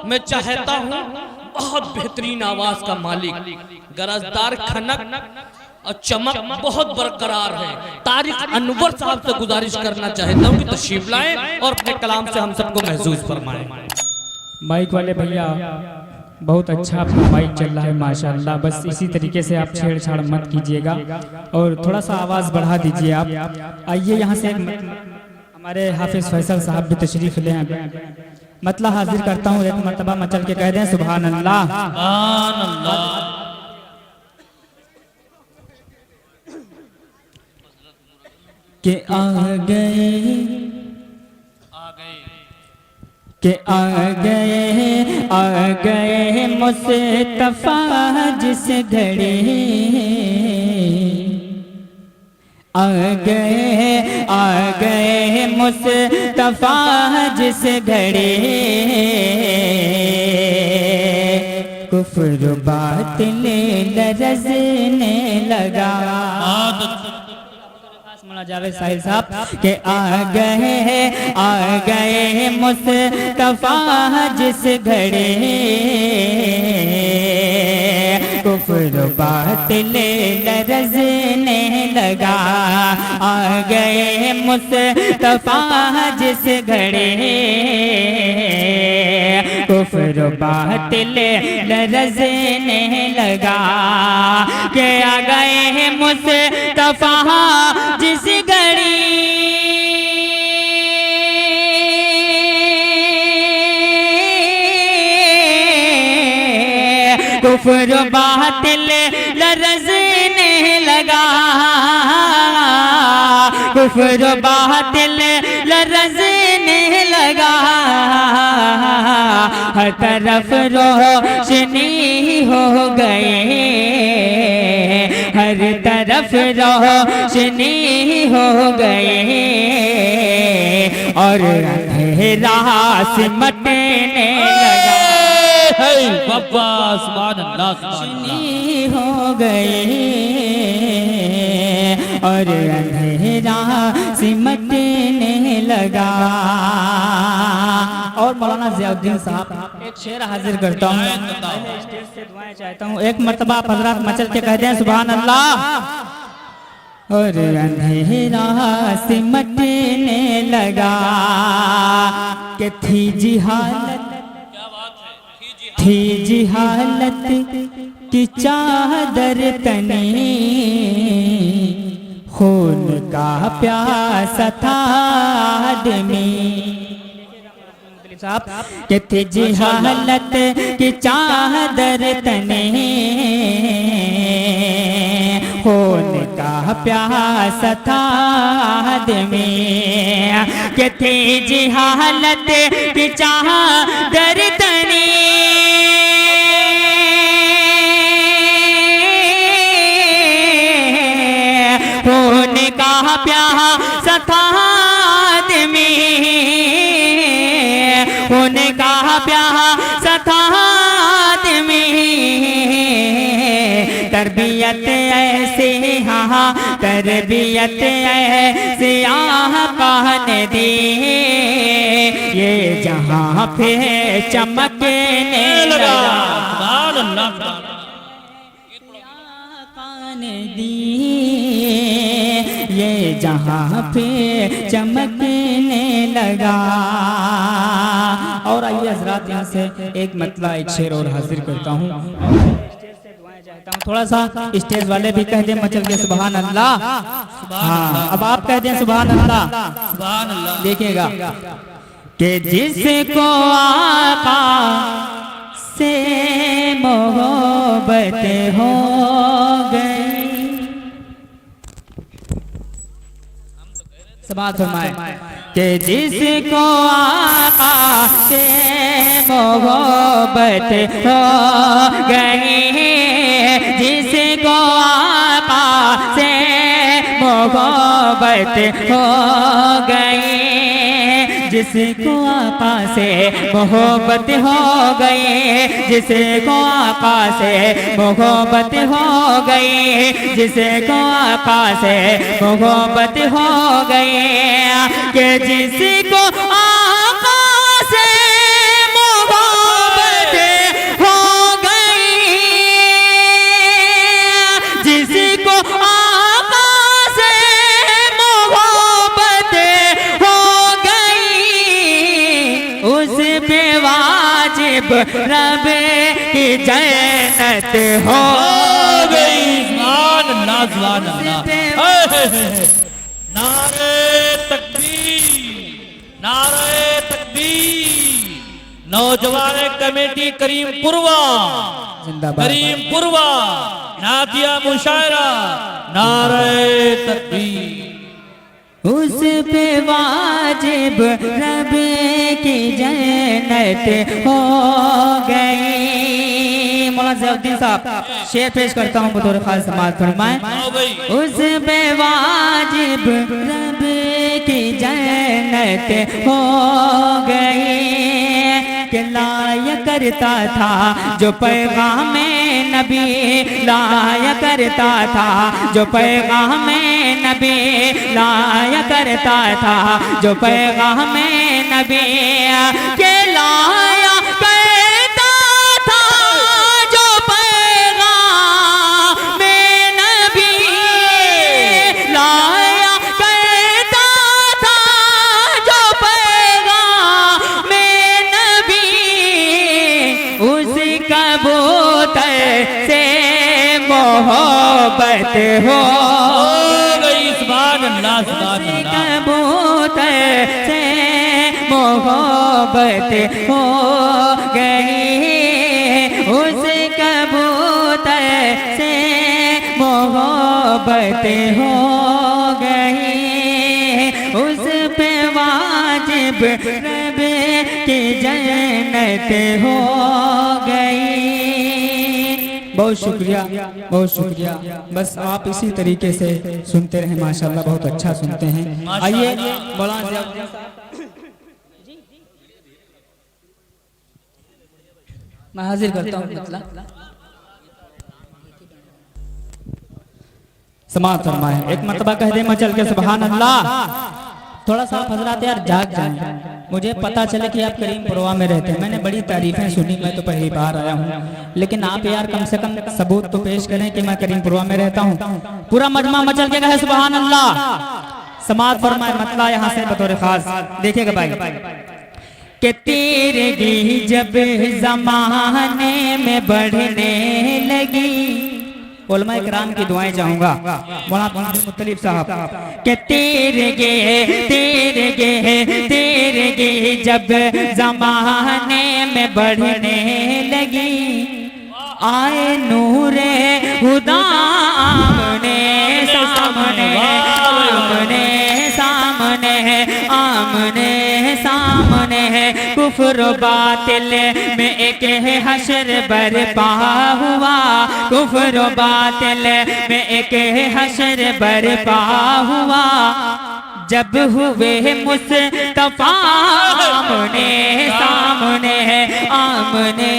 मैं चाहता हूँ बहुत बेहतरीन आवाज का मालिक, गरजदार खनक और चमक बहुत बरकरार है। तारिक अनवर साहब से गुजारिश करना चाहता हूँ कि तशरीफ लाएं और अपने कलाम से हम सबको महसूस फरमाएं। माइक वाले भैया बहुत अच्छा आपका माइक चल रहा है माशाल्लाह। बस इसी तरीके से आप छेड़छाड़ मत कीजिएगा और थोड़ा सा आवाज़ बढ़ा दीजिए आप। आइए यहाँ से हमारे हाफिज फैसल साहब भी तशरीफ ले हैं। मतलब हाजिर करता हूँ, एक मरतबा मचल के कह दें सुभान अल्लाह। सुभान अल्लाह। के आ गए मुस्तफा जिस घड़ी, आ गए मुस्तफा जिस घड़ी, कुफ्र बातिल लरज़ने लगा। जावेद साहिल साहब के आ गए मुस्तफा जिस घड़ी, कुफ्र बातिल लरज़ने लगा। आ गए मुस्तफा जिस घड़ी, कुफ्र बातिल लरज़ने लगा। के आ गए मुस्तफा जिस घड़ी, कुफ्र बातिल लरज़ने लगा। कुफ्र बातिल लरज़ने लगा। हर तरफ रोशनी हो गए, हर तरफ रोशनी हो गए और अंधेरा सिमटने लगा। बाबा सुभान अल्लाह। रोशनी हो गए और अंधेरा सिमटने लगा। और मौलाना ज़ियाउद्दीन साहब एक शेर हाजिर करता हूँ, स्टेज से दुआएं चाहता हूँ। एक मर्तबा आप हज़रात मचल के कह दें सुभान अल्लाह। और अंधेरा सिमटने लगा कि थी जी हालत, थी जी हालत की चादर तने, खून का प्यासा था आदमी। कि थी जी हालत की चादर तने, खून का प्यासा था आदमी। कि थी जी हालत की चादर तने, खून का प्यासा था आदमी, खून का प्यासा था आदमी। तरबियत ऐसी हाँ तरबियत ऐसी आका ने दी, ये जहाँ पे चमकने लगा। दी ये जहाँ पे चमकने लगा। और आइए हजरात यहाँ से एक मतलब एक शेर और हाजिर करता हूँ। थोड़ा सा स्टेज वाले भी कह दें मचल के सुभान अल्लाह। हाँ अब आप कह दें सुभान अल्लाह। सुभान अल्लाह। देखिएगा कि जिसको आका से मोहब्बत हो गई, समाअत फरमाए कि जिसको आका से मोहब्बत हो गई, जिसको आका से मोहब्बत हो गई, जिसको आका से मोहब्बत हो गई, जिसको आका से मोहब्बत हो गई, जिसको आका से मोहब्बत हो गई, कि जिसको आका से मोहब्बत वाजिब रब की जन्नत हो गई। सुभान अल्लाह, सुभान अल्लाह। नारे तकबीर, नारे तकबीर। नौजवान कमेटी करीमपुरवा, जिंदाबाद। करीमपुरवा नादिया मुशायरा, नारे तकबीर। उस पे वाजिब रब की जन्नत हो गई। मौलाना ज़ैनुद्दीन साहब शेर पेश करता हूँ बतौर खास समाअत फरमाएं। उस पे वाजिब रब की जन्नत हो गई कि लाया करता था जो पैगाम नबी, लाया करता था जो पैगाम नबी, लाया करता था जो पैगाम नबी, के लाया करता था जो पैगाम नबी, लाया करता था जो पैगाम नबी, उस कबूतर से मोहब्बत हो गई। सुभान अल्लाह, सुभान अल्लाह। कबूतर से मोहब्बत हो गई, उस कबूतर से मोहब्बत हो गई, उस पे वाजिब रब की जन्नत हो गई। बहुत शुक्रिया, बहुत शुक्रिया। बस आप इसी तरीके से सुनते रहें, माशाल्लाह बहुत अच्छा सुनते हैं। आइए मौलाना ज़ियाउद्दीन साहब, मैं हाजिर करता हूँ मतलब समाअत फरमाएं। एक मरतबा कह दे मचल के सुभान अल्लाह। थोड़ा सा आप हजरात यार जाग जाएं, मुझे पता चले कि आप करीमपुरवा में रहते हैं। मैंने बड़ी तारीफें सुनी, मैं तो पहली बार आया हूँ, लेकिन आप यार कम से कम सबूत तो पेश करें कि मैं करीमपुरवा में रहता हूँ। पूरा मजमा मचल के कहे सुभान अल्लाह। समाअत फरमाए मतला यहाँ से बतौर खास। देखिएगा भाई कि तेरगी जब जमाने में बढ़ने लगी, उलमा इकराम की दुआएं चाहूंगा मौलाना मुत्तलिब साहब के तेरगे जब जमाने में बढ़ने लगी, आए नूरे हुदा आमने सामने, आमने सामने, आमने सामने, कुफ्र बातिल में एक हशर बरपा हुआ, कुफ्र बातिल में एक हशर बरपा हुआ, जब हुए मुस्तफा आमने सामने है, आमने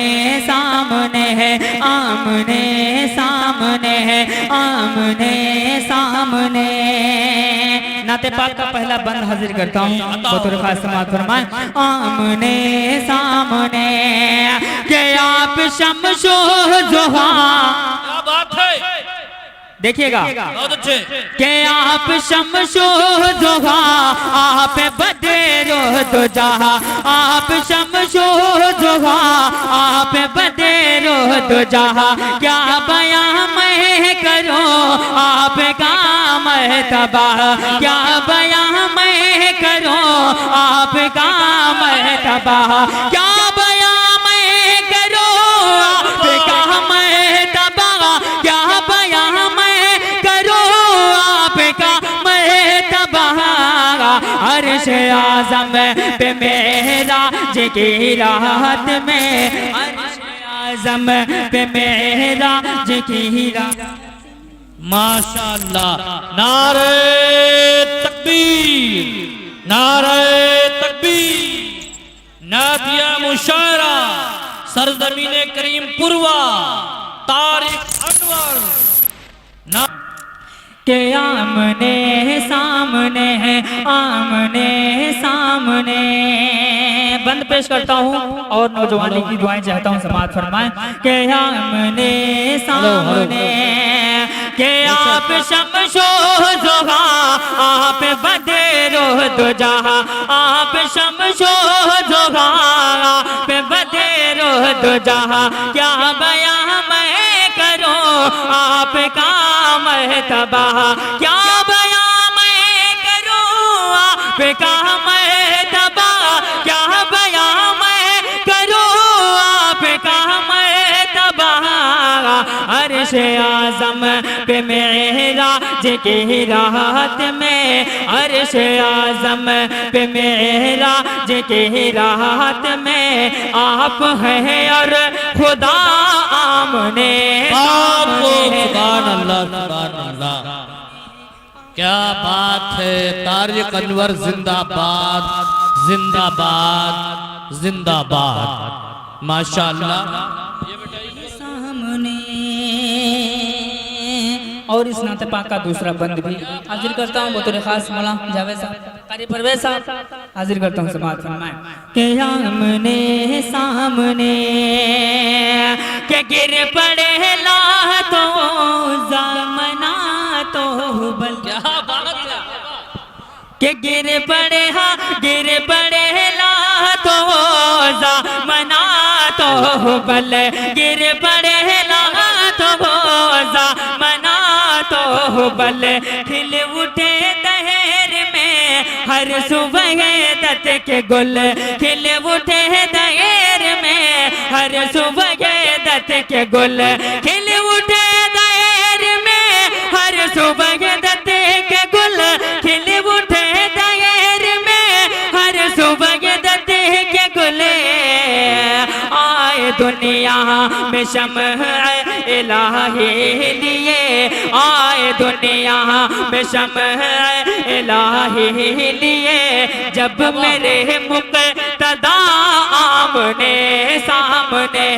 सामने है, आमने सामने है, आमने सामने। नाते पाक का पहला बंद हाजिर करता हूँ बतौर खास समाअत फरमाएं। आमने सामने के आप शमशो जोहा, क्या बात है, देखिएगा बहुत अच्छे। के आप शमशो जोहा, आप बदरो तो जहा, आप शमशो जोहा, आप बदरो तो जहा, क्या बयां मैं करो आपका मर्तबा, क्या बयां मैं करो आपका मर्तबा, क्या बयां मैं करो आपका मर्तबा, क्या बयां मैं करो आपका मर्तबा। अर्श आज़म पे मेरा जिकी रात में, अर्श आज़म पे मेरा जिकी रात। माशाअल्लाह, नारे तकबीर, नारे तकबीर। नादिया मुशायरा, सरजमीने करीमपुरवा, तारिक अनवर ना के आमने सामने है, आमने सामने। बंद पेश करता हूँ और नौजवानी की दुआएं चाहता हूँ समाअत फरमाएं। के आमने सामने के आप शमशो जोहा, आप बदरो दो जहा, आप शमशो जोहा, आप बदरो दो जहां क्या बयां मैं करूं आपका मर्तबा, क्या बयां मैं करूं आपका मर्तबा, क्या बयां मैं करूं आपका मर्तबा। अर्श आज़म पे मेराज की रात में, अर्श आज़म पे मेराज की रात में आप हैं और खुदा आमने सामने। सुभान अल्लाह, सुभान अल्लाह, क्या बात है। तारिक अनवर जिंदाबाद, जिंदाबाद, जिंदाबाद, माशाअल्लाह। सामने और इस नाते पाक का दूसरा बंद भी हाजिर करता हूँ बतौर खास मौला जावेद साहब, कारी परवेज साहब हाजिर करता हूँ। समाअत फरमाएं के आमने सामने के गिर पड़े लातों ज़माना तो बल, क्या बात है। के गिर पड़े, हाँ गिर पड़े लातों ज़माना तो बल, गिर पड़े लातों ज़माना तो बल, खिल उठे दहर में हर सुबह दत्त के गुल, खिल उठे दहर में हर सुबह दत्त के गुल, खिल उठे दहर में हर सुबह दत्त के गुल, खिल उठे दहर में हर सुबह दत्त के गुल। आए दुनिया में शम्अ इलाही लिए, आए दुनिया में शम्अ इलाही लिए, जब मेरे मुक़्तदा आमने सामने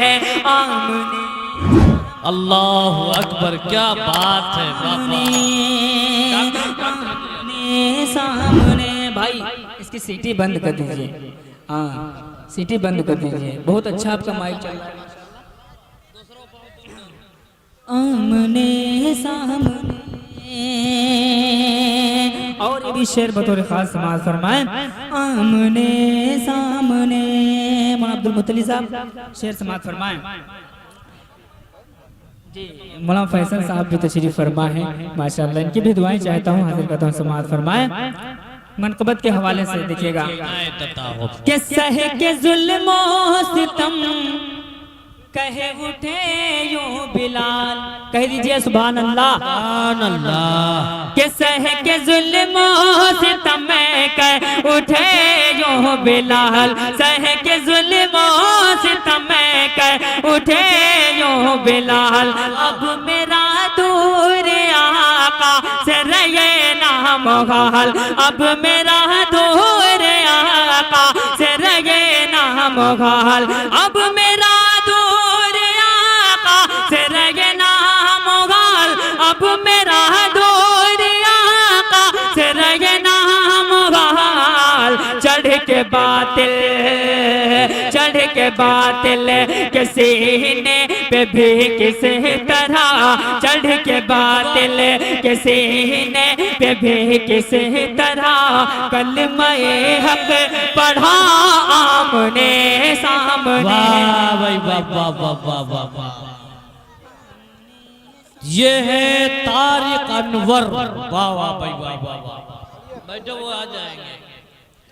आमने। अल्लाह अकबर, क्या बात है सामने सामने। भाई इसकी सीटी बंद कर दीजिए, हाँ सीटी बंद कर दीजिए। बहुत अच्छा आपका माइक चल रहा है। आमने सामने और ये भी शेर बतौर खास समाज फरमाए आमने सामने। मौलाना अब्दुल मुत्तलिब साहब शेर समाज फरमाए जी। मौलाना फैसल साहब भी तशरीफ फरमा है माशाअल्लाह, इनकी भी दुआएं चाहता हूँ हाजिर करता हूँ। समाज फरमाए मनकबत के हवाले से देखिएगा कि सह के जुल्म सितम कहे उठे यूं बिलाल, कह दीजिए सुभान अल्लाह, सुभान अल्लाह। के सह के जुल्म सितम कह उठे यूं बिलाल, सह के जुल्म सितम कह उठे यूं बिलाल। अब मेरा दूर आका से रहे नाम गाल, अब मेरा दूर आका से रहे नाम गाल, अब मेरा दूर आका से रहे नाम गाल, अब मेरा दूर आका से रहे नाम गाल। चढ़ के बातिल, चढ़ के बातिल के सीने पे भी किस तरह, चढ़ के बातिल के सीने पे भी किस तरह कलमे हक पढ़ा आमने सामने। वाह भाई वाह वाह वाह वाह वाह वाह। ये है तारिक अनवर, वाह वाह भाई वाह वाह वाह। बैठो वो आ जाएंगे।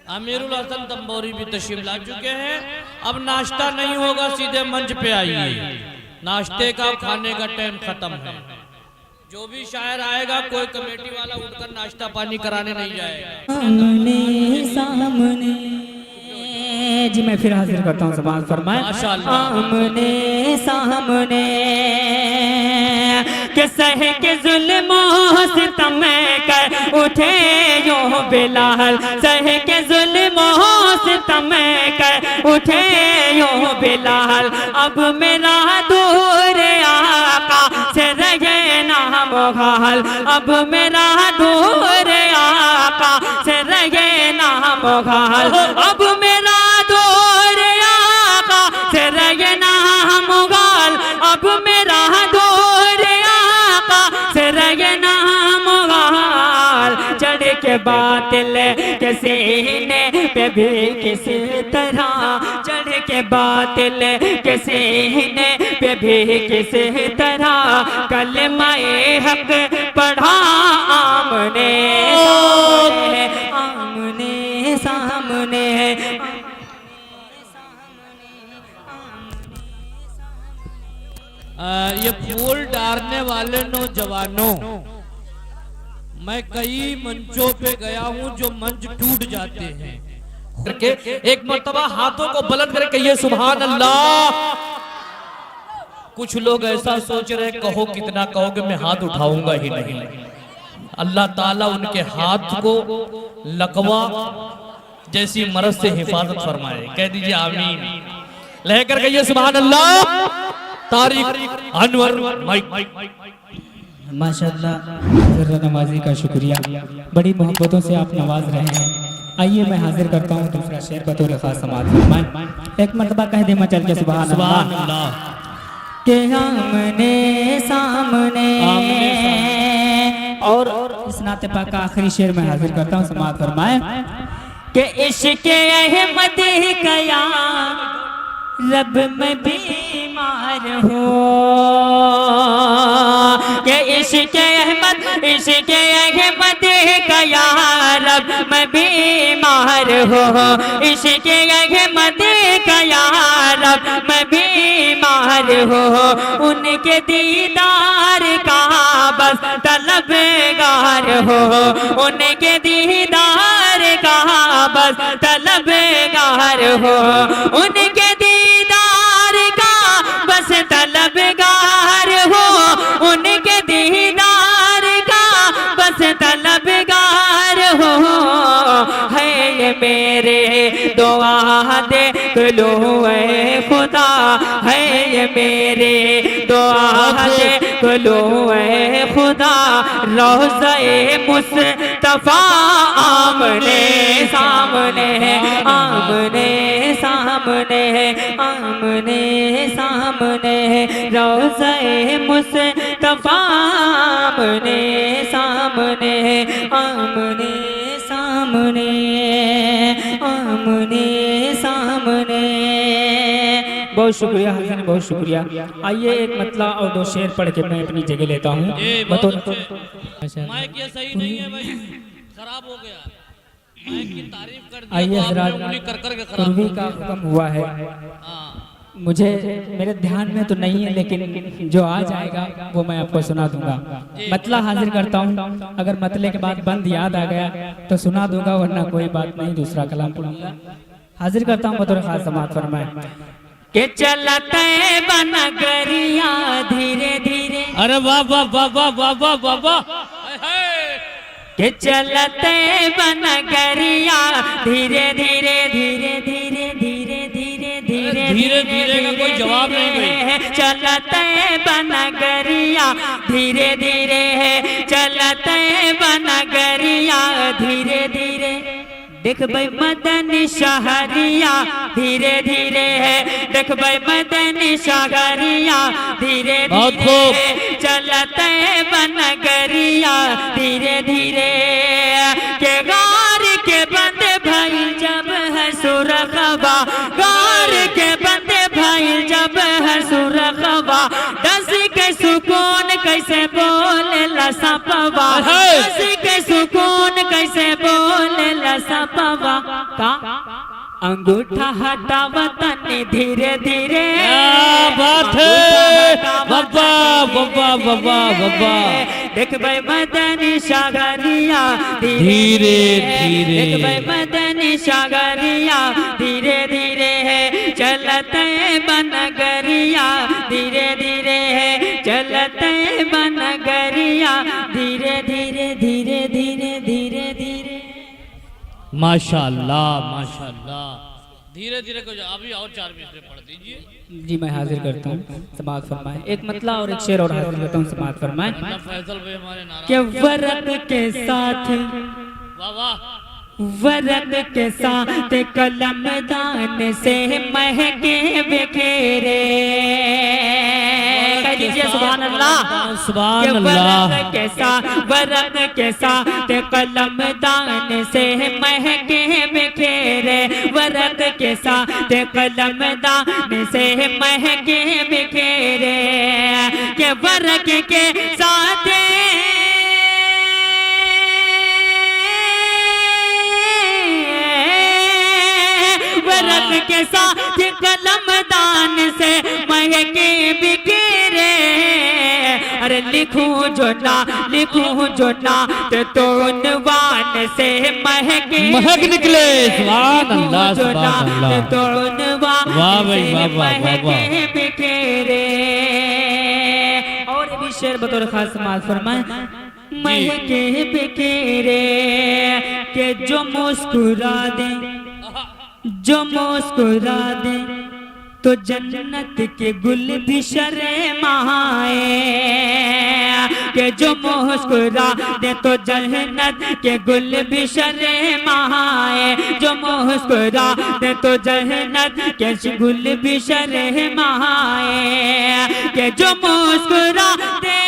अमीरुल हसन तंबोरी भी तशरीफ ला चुके हैं। अब नाश्ता नहीं होगा, सीधे मंच पे आइए। नाश्ते का खाने का टाइम खत्म है। जो भी शायर आएगा कोई कमेटी वाला उठकर नाश्ता पानी कराने नहीं जाएगा। आमने सामने जी मैं फिर हाजिर करता हूँ। समाज फरमाए आमने सामने के सह के जुल्म सितम कर उठे यूं बिलाल, सह के जुल्म सितम कर उठे यूं बिलाल। अब मेरा दूर आका से रहे नाम गाल, अब मेरा दूर आका से रहे नाम गाल, अब मेरा दूर आका से रहे नाम गाल, अब मेरा दूर आका से रहे नाम गाल। चढ़ के बातिल के सीने पे भी किस तरह चढ़ के बातिल के सीने पे भी किस तरह कलमाए हक पढ़ा आमने आमने सामने ये फूल डालने वाले नौजवानों, मैं कई मंचों पे गया हूँ जो मंच टूट जाते हैं करके एक मर्तबा हाथों को बुलंद करके कहिए सुभान अल्लाह। कुछ लोग ऐसा सोच रहे कहो कितना कहोगे, मैं हाथ उठाऊंगा ही नहीं। अल्लाह ताला उनके हाथ को लकवा जैसी मरज से हिफाजत फरमाए। कह दीजिए आमीन। लेकर कहिए सुभान अल्लाह। तारिक अनवर माइक। माशाअल्लाह ज़रा नवाजी का शुक्रिया, बड़ी मोहब्बतों से आप नवाज रहे हैं। आइए मैं हाजिर करता हूँ दूसरा शेर बतौर खास समाज फरमाएं। एक मरतबा कह दे मचल के सुभान अल्लाह के आमने सामने। और इस नाते पाक का आखिरी शेर में हाजिर करता हूँ, समाज फरमाएं कि इश्क़ अहमद कया रब में बीमार हो, के इश्क़ अहमद कया रब में बीमार हो, इश्क़ अहमद कया रब में बीमार हो, उनके दीदार का बस तलबगार हो, उनके दीदार का बस तलबगार हो, उनके दीदार का बस तलबगार हो, उनके दीदार का बस तलबगार हो। है ये मेरे दुआ देख लो ऐ खुदा, है ये मेरे दुआ देख लो ऐ खुदा, रोज़े मुस्तफ़ा आमने सामने आमने सामने आमने सामने, रोज़े मुस्तफ़ा आमने सामने आमने सामने आमने सामने। बहुत शुक्रिया हसन, बहुत शुक्रिया। आइए एक मतला और दो शेर पढ़ के मैं अपनी जगह लेता हूँ। माइक ये सही नहीं है भाई, खराब हो गया। माइक की तारीफ कर दी आइए तो आपने हज़रात, उंगली कर कर के खराब कुर्बी कर का दिया। हुक्म हुआ है। हाँ। मुझे मेरे ध्यान में तो नहीं है, लेकिन जो आ जाएगा वो मैं आपको सुना दूंगा। मतला हाजिर करता हूँ, अगर मतले के बाद बंद याद आ गया तो सुना दूंगा, वरना कोई बात नहीं, दूसरा कलाम पढ़ूंगा। हाजिर करता हूँ बतौर खास समात फरमाए के चलते बनगरिया धीरे धीरे। अरे वाह वाह वाह वाह वाह वाह वाह वाह। के चलते बनगरिया धीरे धीरे धीरे धीरे धीरे धीरे धीरे धीरे धीरे का कोई जवाब नहीं भाई। चलते बनगरिया धीरे धीरे है, चलते बनगरिया धीरे धीरे। देख भाई मदन शहरिया धीरे धीरे है, देख भाई मदन शहरिया धीरे धीरे, चलते बनगरिया धीरे धीरे। के गार के बंदे भाई जब है सुरखबा, गार के बंदे भाई जब है सुरखबा, दस के सुकून कैसे बोले लसपवा, दस के सुकून कैसे बोले लसपवा का। अंगूठा हटावा तने धीरे धीरे। क्या बात है, बाबा बाबा बाबा बाबा। देख भाई मदनी सागरिया धीरे धीरे, देख भाई मदनी सागरिया धीरे धीरे है, चलते बनगरिया धीरे धीरे है, चलते बनगरिया धीरे धीरे धीरे धीरे धीरे धीरे। माशाल्लाह माशाल्लाह। धीरे धीरे को अभी और 4 मिसरे पढ़ दीजिए। जी मैं हाजिर करता हूँ, समाअत फरमाएं। एक मतला और एक शेर और हाजिर करता हूँ, समाअत फरमाएं। फैसल भाई हमारे नारा के वरद के साथ, वाह वाह, वरद के साथ कलम दान से महके बिखेरे। कह दीजिए सुभान सुभान अल्लाह। सुभान के अल्लाह। वरक कैसा ते कलम दान से महके बिखेरे, वरक कैसा ते कलम दान से महके बिखेरे, के वरक के साथ वरक के साथ कलम दान से महके बिखेरे। अरे लिखूं जो ना तो उन्वान से महक निकले। सुभान अल्लाह, सुभान अल्लाह। तो वाह भाई, वाह, वाह, वाह, वाह। बिखेरे। और ये भी शेर बतौर खास समाज फरमाए, महके बिखेरे के जो मुस्कुरा दे तो जन्नत के गुल भी शर्माए, के जो मुस्कुरा दे तो जन्नत के गुल भी शर्माए, जो मुस्कुरा दे तो जन्नत के गुल भी शर्माए, के जो मुस्कुरा दे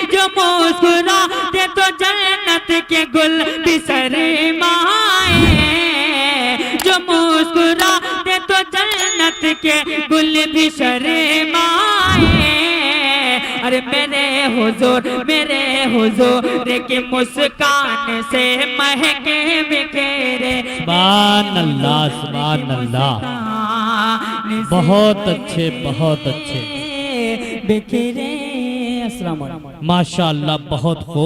जो मुस्कुरा दे तो जन्नत के गुल भी शर्माए, जो मुस्कुरा दे तो जन्नत के गुल भी शर्माए। अरे मेरे हुजूर की मुस्कान से महके बिखेरे। सुभान अल्लाह, सुभान अल्लाह। बहुत अच्छे, बहुत अच्छे। बिखेरे। अस्सलाम वालेकुम। माशाअल्लाह, बहुत खूब।